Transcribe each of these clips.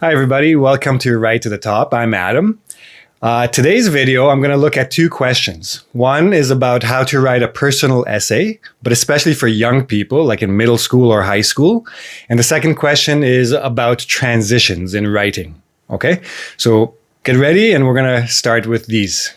Hi, everybody. Welcome to Right to the Top. I'm Adam. Today's video, I'm going to look at two questions. One is about how to write a personal essay, but especially for young people, like in middle school or high school. And the second question is about transitions in writing. Okay, so get ready, and we're going to start with these.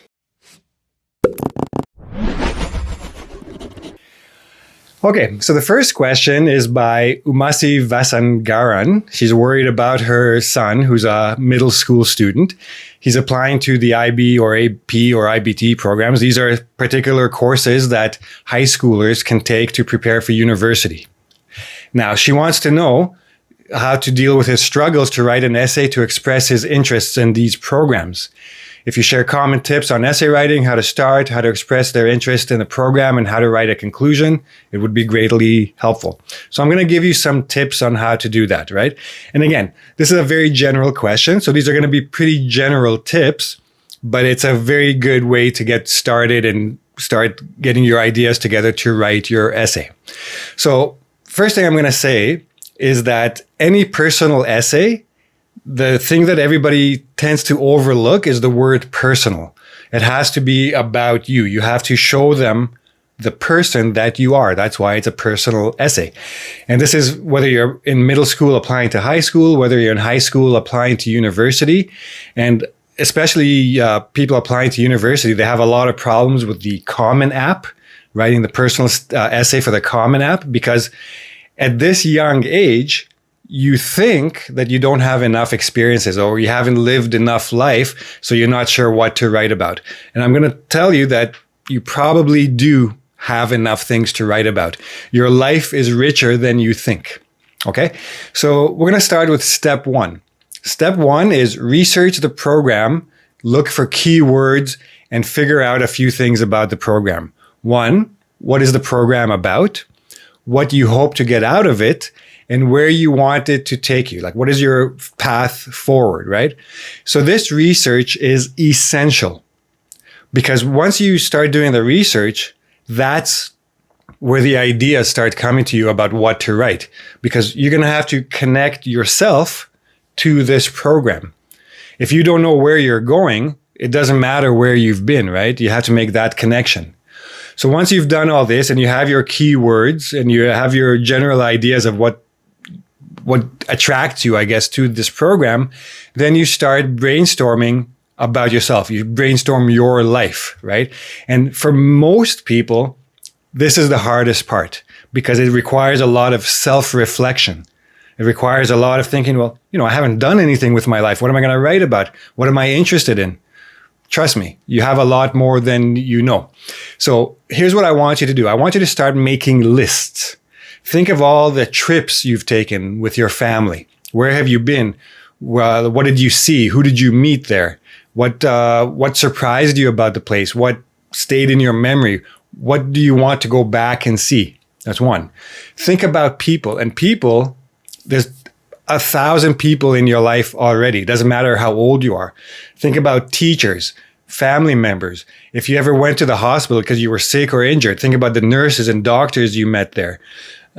Okay, so the first question is by Umasi Vasangaran. She's worried about her son, who's a middle school student. He's applying to the IB or AP or IBT programs. These are particular courses that high schoolers can take to prepare for university. Now, she wants to know how to deal with his struggles to write an essay to express his interests in these programs. If you share common tips on essay writing, how to start, how to express their interest in the program, and how to write a conclusion, it would be greatly helpful. So I'm going to give you some tips on how to do that, right? And again, this is a very general question. So these are going to be pretty general tips, but it's a very good way to get started and start getting your ideas together to write your essay. So first thing I'm going to say is that any personal essay, the thing that everybody tends to overlook is the word personal. It has to be about you. You have to show them the person that you are. That's why it's a personal essay. And this is whether you're in middle school applying to high school, whether you're in high school applying to university. And especially people applying to university, they have a lot of problems with the Common App, writing the personal essay for the Common App, because at this young age, you think that you don't have enough experiences or you haven't lived enough life, so you're not sure what to write about. And I'm going to tell you that you probably do have enough things to write about. Your life is richer than you think. Okay? So we're going to start with step one. Step one is research the program, look for keywords, and figure out a few things about the program. One, what is the program about? What you hope to get out of it? And where you want it to take you. Like, what is your path forward, right? So this research is essential because once you start doing the research, that's where the ideas start coming to you about what to write, because you're going to have to connect yourself to this program. If you don't know where you're going, it doesn't matter where you've been, right? You have to make that connection. So once you've done all this and you have your keywords and you have your general ideas of what attracts you, I guess, to this program, then you start brainstorming about yourself. You brainstorm your life, right? And for most people, this is the hardest part because it requires a lot of self-reflection. It requires a lot of thinking, well, I haven't done anything with my life. What am I going to write about? What am I interested in? Trust me, you have a lot more than you know. So here's what I want you to do. I want you to start making lists. Think of all the trips you've taken with your family. Where have you been? Well, what did you see? Who did you meet there? What surprised you about the place? What stayed in your memory? What do you want to go back and see? That's one. Think about people. And people, there's 1,000 people in your life already. It doesn't matter how old you are. Think about teachers, family members. If you ever went to the hospital because you were sick or injured, think about the nurses and doctors you met there.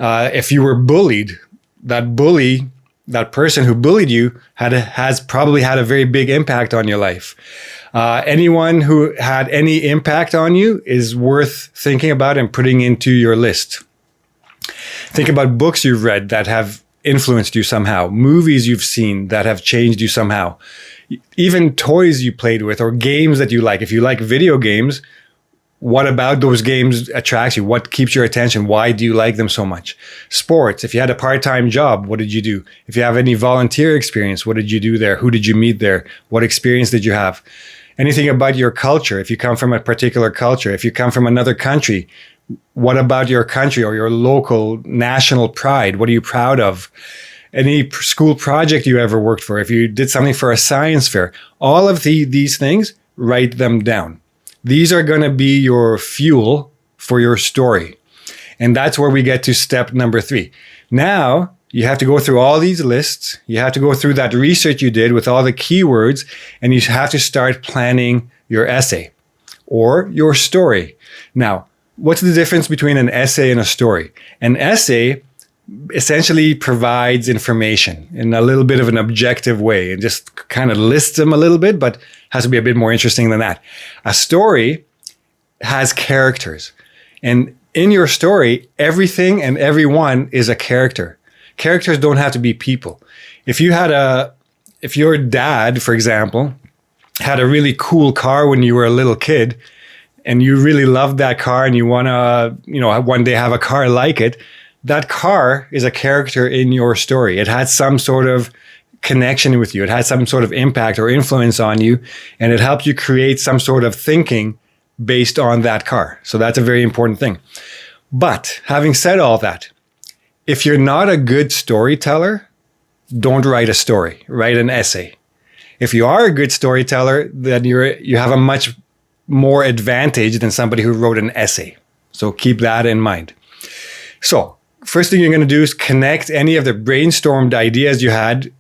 If you were bullied, that person who bullied you has probably had a very big impact on your life. Anyone who had any impact on you is worth thinking about and putting into your list. Think about books you've read that have influenced you somehow, movies you've seen that have changed you somehow, even toys you played with or games that you like. If you like video games, what about those games attracts you? What keeps your attention? Why do you like them so much? Sports. If you had a part-time job, what did you do? If you have any volunteer experience, what did you do there? Who did you meet there? What experience did you have? Anything about your culture. If you come from a particular culture, if you come from another country, what about your country or your local national pride? What are you proud of? Any school project you ever worked for? If you did something for a science fair, all of these things, write them down. These are going to be your fuel for your story. And that's where we get to step number 3. Now, you have to go through all these lists. You have to go through that research you did with all the keywords, and you have to start planning your essay or your story. Now, what's the difference between an essay and a story? An essay essentially provides information in a little bit of an objective way and just kind of lists them a little bit, but has to be a bit more interesting than that. A story has characters. And in your story, everything and everyone is a character. Characters don't have to be people. If your dad, for example, had a really cool car when you were a little kid, and you really loved that car and you want to, one day have a car like it, that car is a character in your story. It had some sort of connection with you. It had some sort of impact or influence on you, and it helped you create some sort of thinking based on that car. So that's a very important thing. But having said all that, if you're not a good storyteller, don't write a story, write an essay. If you are a good storyteller, then you have a much more advantage than somebody who wrote an essay. So keep that in mind. So first thing you're going to do is connect any of the brainstormed ideas you had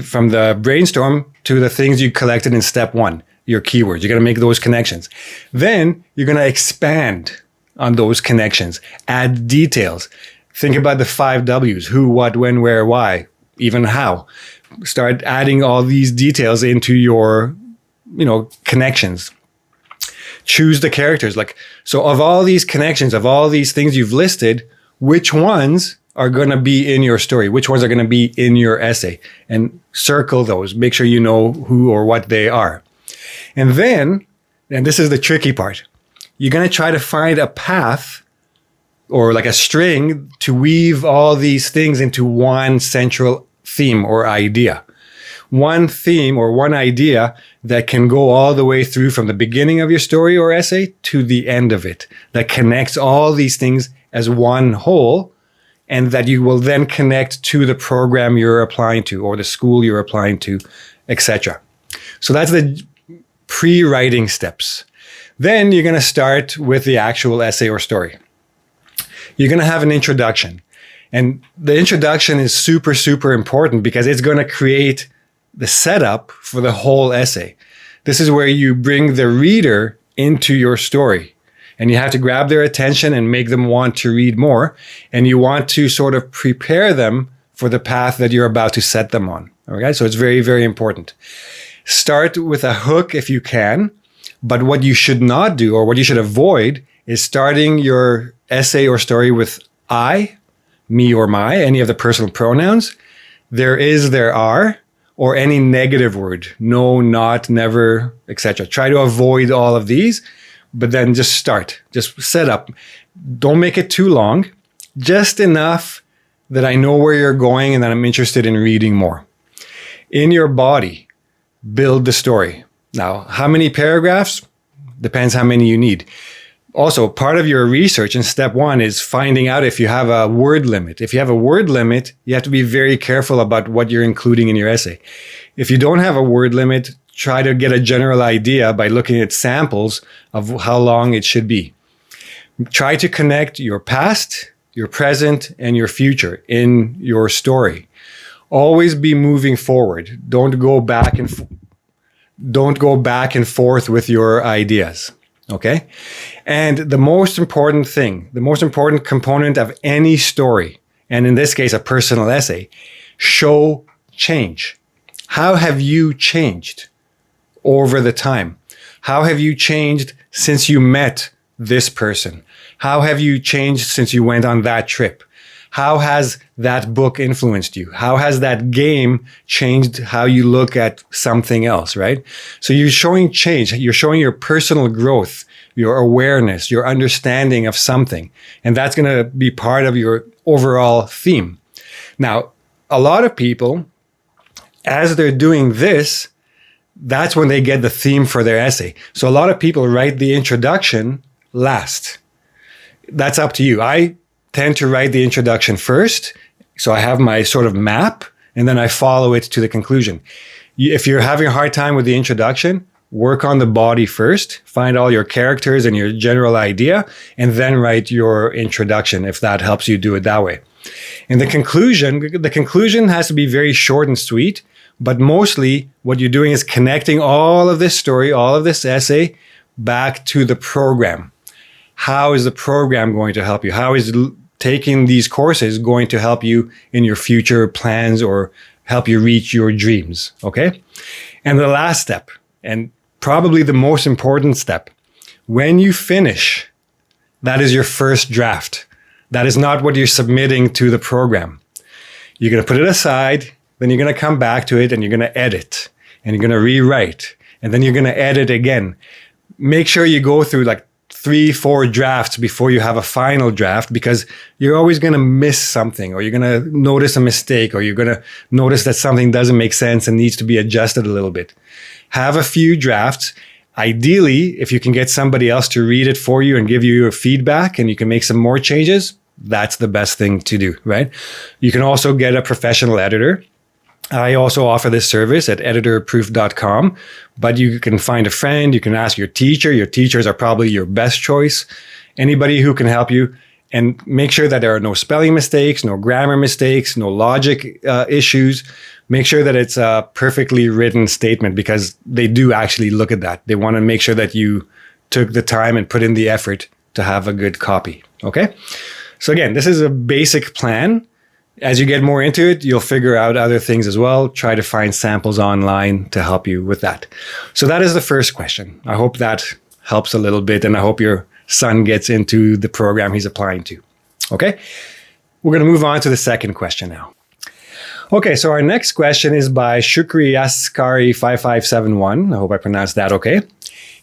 from the brainstorm to the things you collected in step 1, your keywords. You're going to make those connections. Then you're going to expand on those connections, add details. Think about the 5 W's: who, what, when, where, why, even how. Start adding all these details into your, connections. Choose the characters. So of all these connections, of all these things you've listed, which ones are going to be in your story? Which ones are going to be in your essay? And circle those. Make sure you know who or what they are. And then, and this is the tricky part, you're going to try to find a path or like a string to weave all these things into one central theme or idea. One theme or one idea that can go all the way through from the beginning of your story or essay to the end of it, that connects all these things as one whole, and that you will then connect to the program you're applying to or the school you're applying to, etc. So that's the pre-writing steps. Then you're going to start with the actual essay or story. You're going to have an introduction. And the introduction is super, super important because it's going to create the setup for the whole essay. This is where you bring the reader into your story. And you have to grab their attention and make them want to read more. And you want to sort of prepare them for the path that you're about to set them on. Okay, so it's very, very important. Start with a hook if you can. But what you should not do, or what you should avoid, is starting your essay or story with I, me or my, any of the personal pronouns, there is, there are, or any negative word, no, not, never, etc. Try to avoid all of these, but then just start, just set up. Don't make it too long, just enough that I know where you're going and that I'm interested in reading more. In your body, build the story. Now, how many paragraphs? Depends how many you need. Also, part of your research in step 1 is finding out if you have a word limit. If you have a word limit, you have to be very careful about what you're including in your essay. If you don't have a word limit, try to get a general idea by looking at samples of how long it should be. Try to connect your past, your present, and your future in your story. Always be moving forward. Don't go back and forth with your ideas. Okay? And the most important thing, the most important component of any story, and in this case, a personal essay, show change. How have you changed over the time? How have you changed since you met this person? How have you changed since you went on that trip? How has that book influenced you? How has that game changed how you look at something else, right? So you're showing change. You're showing your personal growth, your awareness, your understanding of something. And that's going to be part of your overall theme. Now, a lot of people, as they're doing this, that's when they get the theme for their essay. So a lot of people write the introduction last. That's up to you. I tend to write the introduction first. So I have my sort of map, and then I follow it to the conclusion. If you're having a hard time with the introduction, work on the body first, find all your characters and your general idea, and then write your introduction if that helps you do it that way. And the conclusion has to be very short and sweet, but mostly what you're doing is connecting all of this story, all of this essay back to the program. How is the program going to help you? How is taking these courses going to help you in your future plans or help you reach your dreams, okay? And the last step, and probably the most important step, when you finish, that is your first draft. That is not what you're submitting to the program. You're going to put it aside, then you're going to come back to it and you're going to edit and you're going to rewrite and then you're going to edit again. Make sure you go through like 3-4 drafts before you have a final draft, because you're always going to miss something, or you're going to notice a mistake, or you're going to notice that something doesn't make sense and needs to be adjusted a little bit. Have a few drafts. Ideally, if you can get somebody else to read it for you and give you your feedback and you can make some more changes, that's the best thing to do, right? You can also get a professional editor. I also offer this service at editorproof.com, but you can find a friend, you can ask your teacher. Your teachers are probably your best choice. Anybody who can help you, and make sure that there are no spelling mistakes, no grammar mistakes, no logic issues. Make sure that it's a perfectly written statement, because they do actually look at that. They want to make sure that you took the time and put in the effort to have a good copy, okay? So again, this is a basic plan. As you get more into it, you'll figure out other things as well. Try to find samples online to help you with that. So that is the first question. I hope that helps a little bit, and I hope your son gets into the program he's applying to. Okay? We're going to move on to the second question now. Okay, so our next question is by Shukri Askari 5571. I hope I pronounced that okay.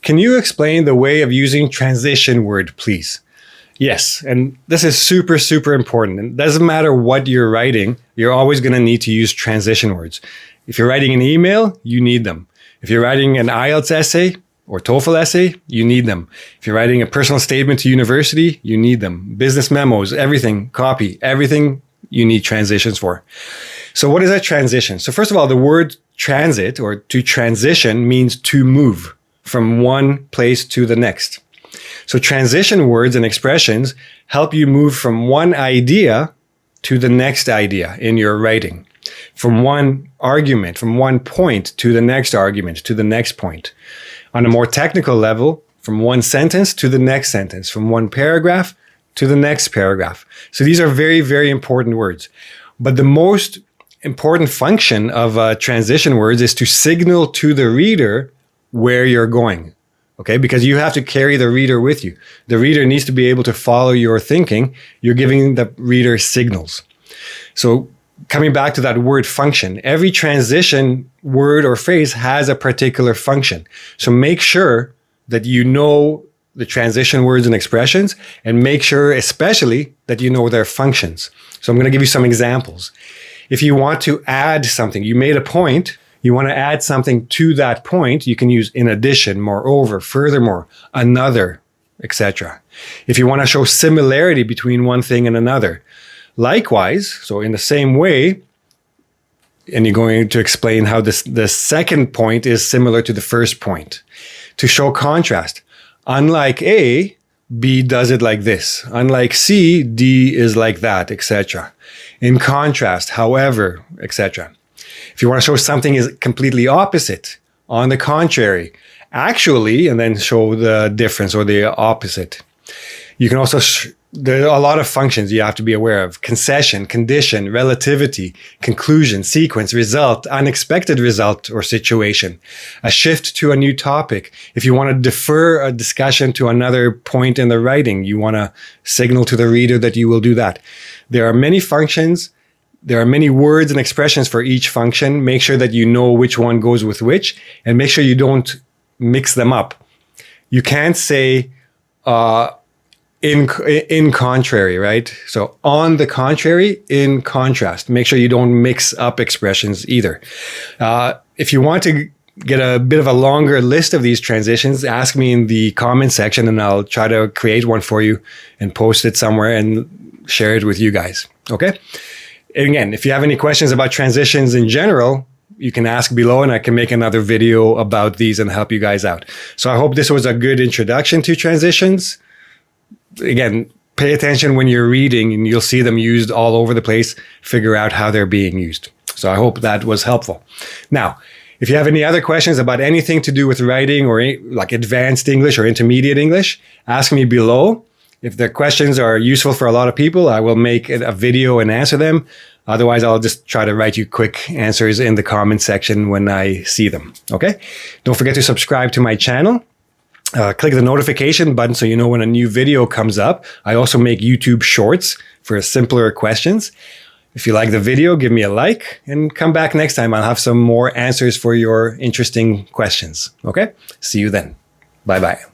Can you explain the way of using transition word, please? Yes, and this is super, super important. It doesn't matter what you're writing, you're always going to need to use transition words. If you're writing an email, you need them. If you're writing an IELTS essay or TOEFL essay, you need them. If you're writing a personal statement to university, you need them. Business memos, everything, copy, everything you need transitions for. So what is a transition? So first of all, the word transit or to transition means to move from one place to the next. So transition words and expressions help you move from one idea to the next idea in your writing, from one argument, from one point to the next argument, to the next point. On a more technical level, from one sentence to the next sentence, from one paragraph to the next paragraph. So these are very, very important words. But the most important function of transition words is to signal to the reader where you're going. Okay, because you have to carry the reader with you. The reader needs to be able to follow your thinking. You're giving the reader signals. So coming back to that word function, every transition word or phrase has a particular function. So make sure that you know the transition words and expressions, and make sure especially that you know their functions. So I'm going to give you some examples. If you want to add something, you made a point, you want to add something to that point, you can use in addition, moreover, furthermore, another, etc. If you want to show similarity between one thing and another, likewise, so in the same way, and you're going to explain how the second point is similar to the first point. To show contrast, unlike A, B does it like this. Unlike C, D is like that, etc. In contrast, however, etc. If you want to show something is completely opposite, on the contrary, actually, and then show the difference or the opposite. You can also, there are a lot of functions you have to be aware of. Concession, condition, relativity, conclusion, sequence, result, unexpected result or situation. A shift to a new topic. If you want to defer a discussion to another point in the writing, you want to signal to the reader that you will do that. There are many functions. There are many words and expressions for each function. Make sure that you know which one goes with which, and make sure you don't mix them up. You can't say in contrary, right? So on the contrary, in contrast. Make sure you don't mix up expressions either. If you want to get a bit of a longer list of these transitions, ask me in the comment section and I'll try to create one for you and post it somewhere and share it with you guys. Okay? And again, if you have any questions about transitions in general, you can ask below and I can make another video about these and help you guys out. So I hope this was a good introduction to transitions. Again, pay attention when you're reading and you'll see them used all over the place. Figure out how they're being used. So I hope that was helpful. Now, if you have any other questions about anything to do with writing or like advanced English or intermediate English, ask me below. If the questions are useful for a lot of people, I will make a video and answer them. Otherwise, I'll just try to write you quick answers in the comment section when I see them. Okay? Don't forget to subscribe to my channel. Click the notification button so you know when a new video comes up. I also make YouTube shorts for simpler questions. If you like the video, give me a like and come back next time. I'll have some more answers for your interesting questions. Okay? See you then. Bye-bye.